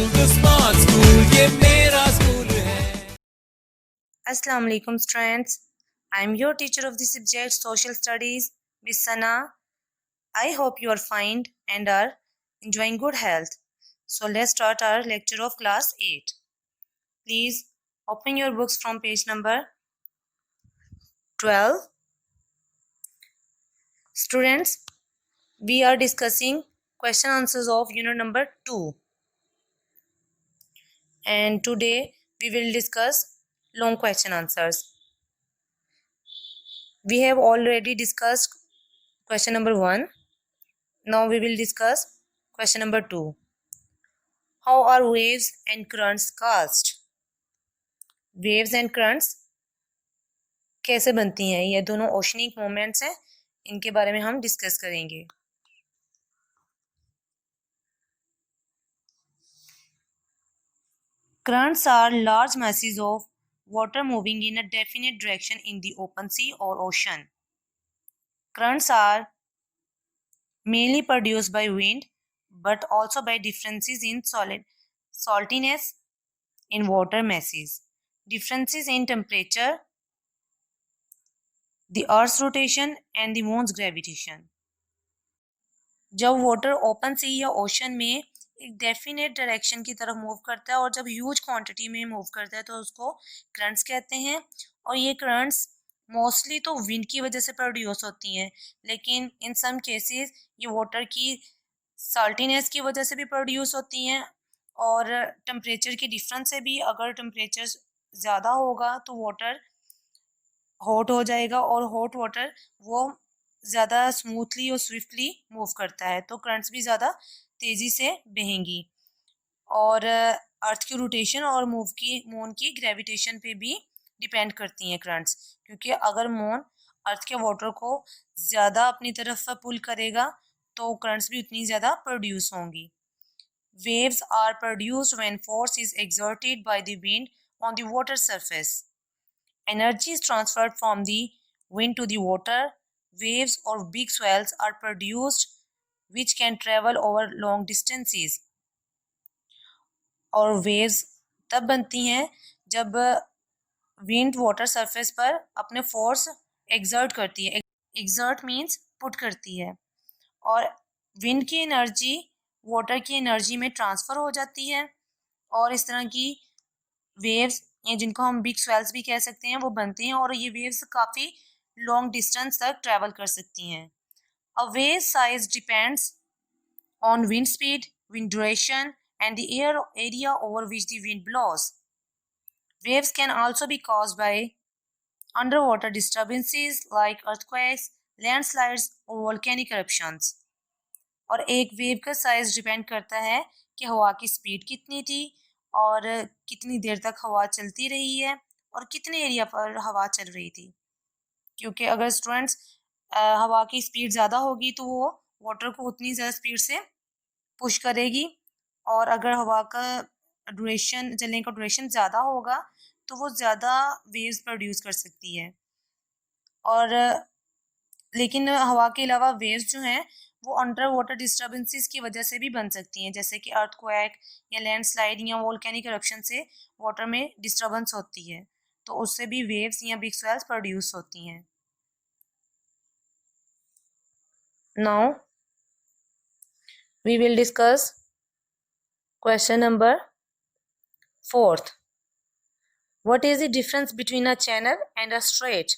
Smart school ये मेरा school है। Assalamu alaikum students. I am your teacher of the subject Social Studies, Miss Sana. I hope you are fine and are enjoying good health. So let's start our lecture of class 8. Please open your books from page number 12. Students, we are discussing question answers of unit number 2. And today we will discuss long question answers. We have already discussed question number 1. Now we will discuss question number 2. How are waves and currents caused? Waves and currents कैसे बनती हैं? ये दोनों oceanic moments हैं, इनके बारे में हम डिस्कस करेंगे. Currents are large masses of water moving in a definite direction in the open sea or ocean. Currents are mainly produced by wind, but also by differences in saltiness in water masses, differences in temperature, the Earth's rotation and the Moon's gravitation. जब water open सी या ocean में एक definite direction की तरफ move करता है और जब ह्यूज क्वांटिटी में मूव करता है तो उसको करंट्स कहते हैं. और ये करंट्स मोस्टली तो विंड की वजह से प्रोड्यूस होती हैं, लेकिन इन सम केसेस ये वाटर की साल्टीनेस की वजह से भी प्रोड्यूस होती हैं और टेम्परेचर के डिफरेंस से भी. अगर टेम्परेचर ज़्यादा होगा तो वाटर हॉट हो जाएगा और हॉट वाटर वो ज़्यादा स्मूथली और स्विफ्टली मूव करता है, तो करंट्स भी ज़्यादा तेज़ी से बहेंगी. और अर्थ की रोटेशन और मून की ग्रेविटेशन पे भी डिपेंड करती हैं करंट्स, क्योंकि अगर मून अर्थ के वाटर को ज़्यादा अपनी तरफ पुल करेगा तो करंट्स भी उतनी ज़्यादा प्रोड्यूस होंगी. Waves are produced when force is exerted by the wind on the water surface. Energy is transferred from the wind to the water. Waves or big swells are produced which can travel over long distances. और waves तब बनती हैं जब wind water surface पर अपने force exert करती है. Exert means put करती है और wind की energy water की energy में transfer हो जाती है और इस तरह की waves जिनको हम बिग स्वेल्स भी कह सकते हैं वो बनते हैं और ये वेव्स काफ़ी लॉन्ग डिस्टेंस तक ट्रैवल कर सकती हैं. A wave size depends on wind speed, wind duration and the air area over which the wind blows. Waves can also be caused by under water disturbances like earthquakes, landslides और volcanic eruptions. और एक wave का size depend करता है कि हवा की speed कितनी थी और कितनी देर तक हवा चलती रही है और कितने एरिया पर हवा चल रही थी. क्योंकि अगर स्टूडेंट्स हवा की स्पीड ज़्यादा होगी तो वो वाटर को उतनी ज़्यादा स्पीड से पुश करेगी और अगर हवा का ड्यूरेशन चलने का ड्यूरेशन ज़्यादा होगा तो वो ज़्यादा वेव्स प्रोड्यूस कर सकती है. और लेकिन हवा के अलावा वेव्स जो हैं वो अंडर वाटर डिस्टर्बेंसेस की वजह से भी बन सकती हैं, जैसे कि अर्थक्वेक या लैंडस्लाइड या वोल्केनिक eruption से वाटर में डिस्टर्बेंस होती है तो उससे भी वेव्स या बिग स्वेल्स प्रोड्यूस होती हैं. Now we will discuss question number 4. What is the difference between a channel and a strait?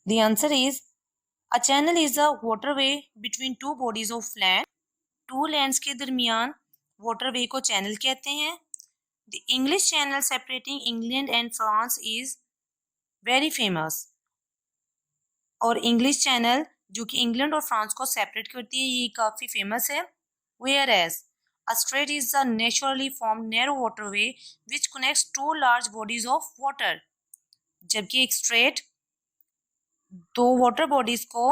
The answer is a channel is a waterway between two bodies of land. Two lands के दरमियान waterway को channel कहते हैं. The English channel separating England and France is very famous. और English channel जो कि England और France को सेपरेट करती है ये काफ़ी फेमस है. Whereas a strait is a naturally formed narrow waterway which connects two large bodies of water. जबकि एक स्ट्रेट दो वाटर बॉडीज को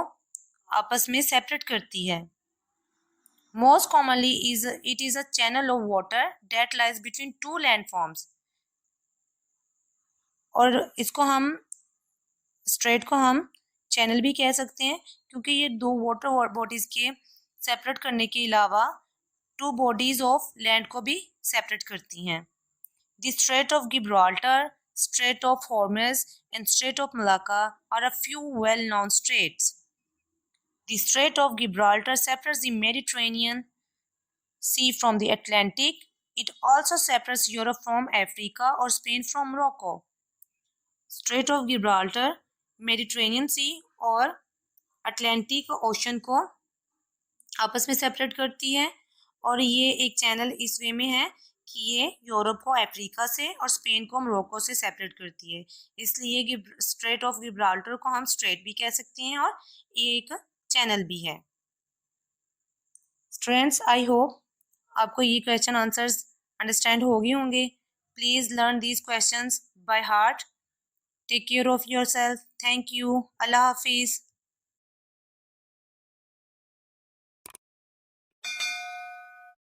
आपस में सेपरेट करती है. Most commonly it is a channel of water that lies between two landforms. और इसको हम स्ट्रेट को हम चैनल भी कह सकते हैं, क्योंकि ये दो वाटर बॉडीज के सेपरेट करने के अलावा टू बॉडीज ऑफ लैंड को भी सेपरेट करती हैं। The strait of Gibraltar, strait of Hormuz and strait of Malacca are a few well known straits. The Strait of Gibraltar separates the Mediterranean Sea from the Atlantic. It also separates Europe from Africa or Spain from Morocco. Strait of Gibraltar Mediterranean sea और Atlantic ocean को आपस में separate करती है, और ये एक channel इस वे में है कि ये यूरोप को अफ्रीका से और स्पेन को मोरक्को से सेपरेट करती है। इसलिए स्ट्रेट ऑफ गिब्राल्टर को हम स्ट्रेट भी कह सकते हैं और ये एक चैनल भी है। स्टूडेंट्स, आई होप आपको ये क्वेश्चन आंसर्स अंडरस्टैंड हो गए होंगे। Please learn these questions by heart. Take care of yourself. Thank you. Allah हाफिज़।